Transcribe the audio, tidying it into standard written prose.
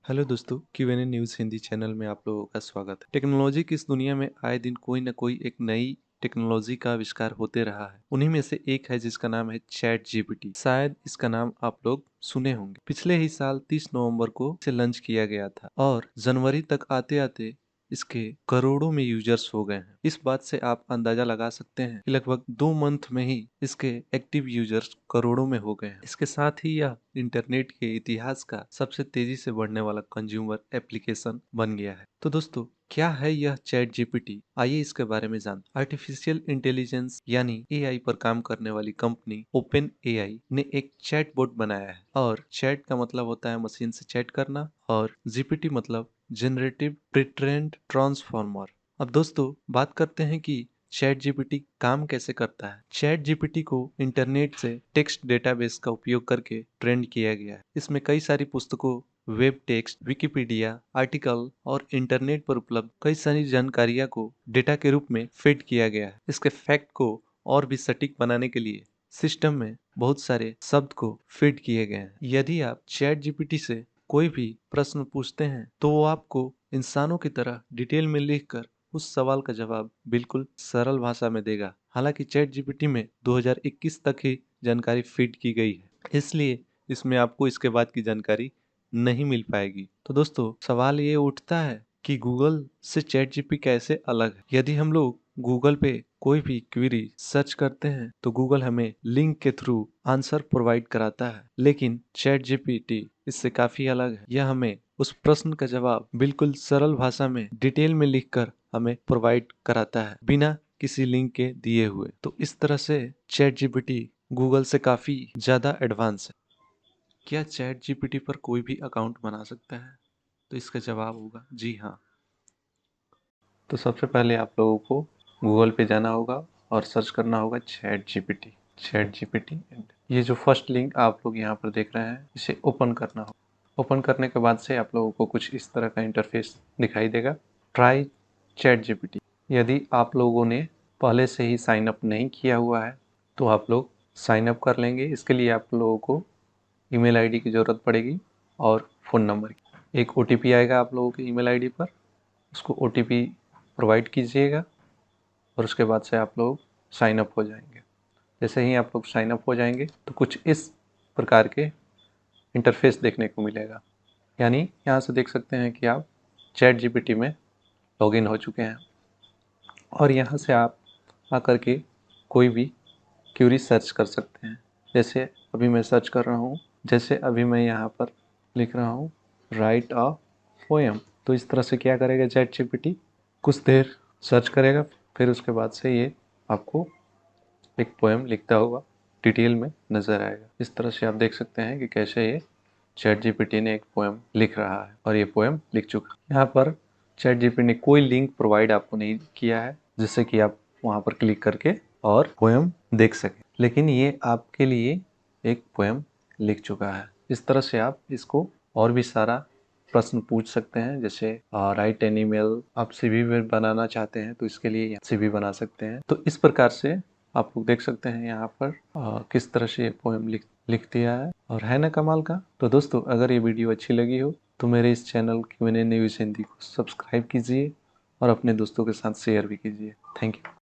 Hello दोस्तों, Q&A news Hindi channel में आप लोगों का स्वागत है। टेक्नोलॉजी की इस दुनिया में आए दिन कोई ना कोई एक नई टेक्नोलॉजी का आविष्कार होते रहा है। उन्हीं में से एक है जिसका नाम है चैट जीपीटी। शायद इसका नाम आप लोग सुने होंगे। पिछले ही साल 30 नवंबर को इसे लॉन्च किया गया था और जनवरी तक आते आते इसके करोड़ों में यूजर्स हो गए हैं। इस बात से आप अंदाजा लगा सकते हैं कि लगभग 2 मंथ में ही इसके एक्टिव यूजर्स करोड़ों में हो गए हैं। इसके साथ ही यह इंटरनेट के इतिहास का सबसे तेजी से बढ़ने वाला कंज्यूमर एप्लीकेशन बन गया है। तो दोस्तों, क्या है यह चैट जीपीटी? आइए इसके बारे में जानते हैं। आर्टिफिशियल इंटेलिजेंस यानी एआई पर काम करने वाली कंपनी ओपन एआई ने एक चैटबॉट बनाया है। और चैट का मतलब होता है मशीन से चैट करना और जीपीटी मतलब जनरेटिव प्रीट्रेंड ट्रांसफॉर्मर। अब दोस्तों, बात करते हैं कि चैट जीपीटी काम कैसे करता है। चैट जीपीटी को इंटरनेट से टेक्स्ट डेटाबेस का उपयोग करके ट्रेंड किया गया है। इसमें कई सारी पुस्तकों, वेब टेक्स्ट, विकिपीडिया आर्टिकल और इंटरनेट पर उपलब्ध कई सारी जानकारियां को डेटा के रूप में फीड किया गया है। इसके फैक्ट को और भी सटीक बनाने के लिए सिस्टम में बहुत सारे शब्द को फीड किए गए हैं। यदि आप चैट जीपीटी से कोई भी प्रश्न पूछते हैं तो वो आपको इंसानों की तरह डिटेल में लिखकर उस सवाल का जवाब बिल्कुल सरल भाषा में देगा। हालांकि चैट जीपीटी में 2021 तक ही जानकारी फीड की गई है, इसलिए इसमें आपको इसके बाद की जानकारी नहीं मिल पाएगी। तो दोस्तों, सवाल ये उठता है कि गूगल से चैट जीपीटी कैसे अलग है। यदि हम लोग गूगल पे कोई भी क्वेरी सर्च करते हैं तो गूगल हमें लिंक के थ्रू आंसर प्रोवाइड कराता है, लेकिन चैट जीपीटी इससे काफी अलग है। यह हमें उस प्रश्न का जवाब बिल्कुल सरल भाषा में डिटेल में लिखकर हमें प्रोवाइड कराता है, बिना किसी लिंक के दिए हुए। तो इस तरह से चैट जीपीटी गूगल से काफी ज्यादा एडवांस है। क्या चैट जीपीटी पर कोई भी अकाउंट बना सकता है? तो इसका जवाब होगा जी हाँ। तो सबसे पहले आप लोगों को गूगल पे जाना होगा और सर्च करना होगा चैट जीपीटी। चैट जीपीटी, ये जो फर्स्ट लिंक आप लोग यहाँ पर देख रहे हैं, इसे ओपन करना होगा। ओपन करने के बाद से आप लोगों को कुछ इस तरह का इंटरफेस दिखाई देगा। Try chat GPT. यदि आप लोगों ने पहले से ही साइन अप नहीं किया हुआ है तो आप लोग साइन अप कर लेंगे। इसके लिए आप लोगों को ईमेल आईडी की ज़रूरत पड़ेगी और फ़ोन नंबर की। एक ओटीपी आएगा आप लोगों के ईमेल आईडी पर, उसको ओटीपी प्रोवाइड कीजिएगा और उसके बाद से आप लोग साइन अप हो जाएंगे। जैसे ही आप लोग साइन अप हो जाएंगे तो कुछ इस प्रकार के इंटरफेस देखने को मिलेगा। यानी यहाँ से देख सकते हैं कि आप चैट जीपीटी में लॉगिन हो चुके हैं और यहाँ से आप आकर के कोई भी क्यूरी सर्च कर सकते हैं। जैसे अभी मैं सर्च कर रहा हूँ, जैसे अभी मैं यहाँ पर लिख रहा हूँ राइट अ पोएम। तो इस तरह से क्या करेगा चैट जीपीटी, कुछ देर सर्च करेगा, फिर उसके बाद से ये आपको एक पोएम लिखता हुआ डिटेल में नज़र आएगा। इस तरह से आप देख सकते हैं कि कैसे ये चैट जीपीटी ने एक पोएम लिख रहा है और ये पोएम लिख चुका है। यहाँ पर चैट जीपीटी ने कोई लिंक प्रोवाइड आपको नहीं किया है जिससे कि आप वहाँ पर क्लिक करके और पोएम देख सकें, लेकिन ये आपके लिए एक पोएम लिख चुका है। इस तरह से आप इसको और भी सारा प्रश्न पूछ सकते हैं। जैसे राइट एन ईमेल, आप सीवी बनाना चाहते हैं तो इसके लिए सीवी बना सकते हैं। तो इस प्रकार से आप लोग देख सकते हैं यहाँ पर किस तरह से पोएम लिख दिया है, और है ना कमाल का। तो दोस्तों, अगर ये वीडियो अच्छी लगी हो तो मेरे इस चैनल क्यूएनए न्यूज़ हिंदी को सब्सक्राइब कीजिए और अपने दोस्तों के साथ शेयर भी कीजिए। Thank you.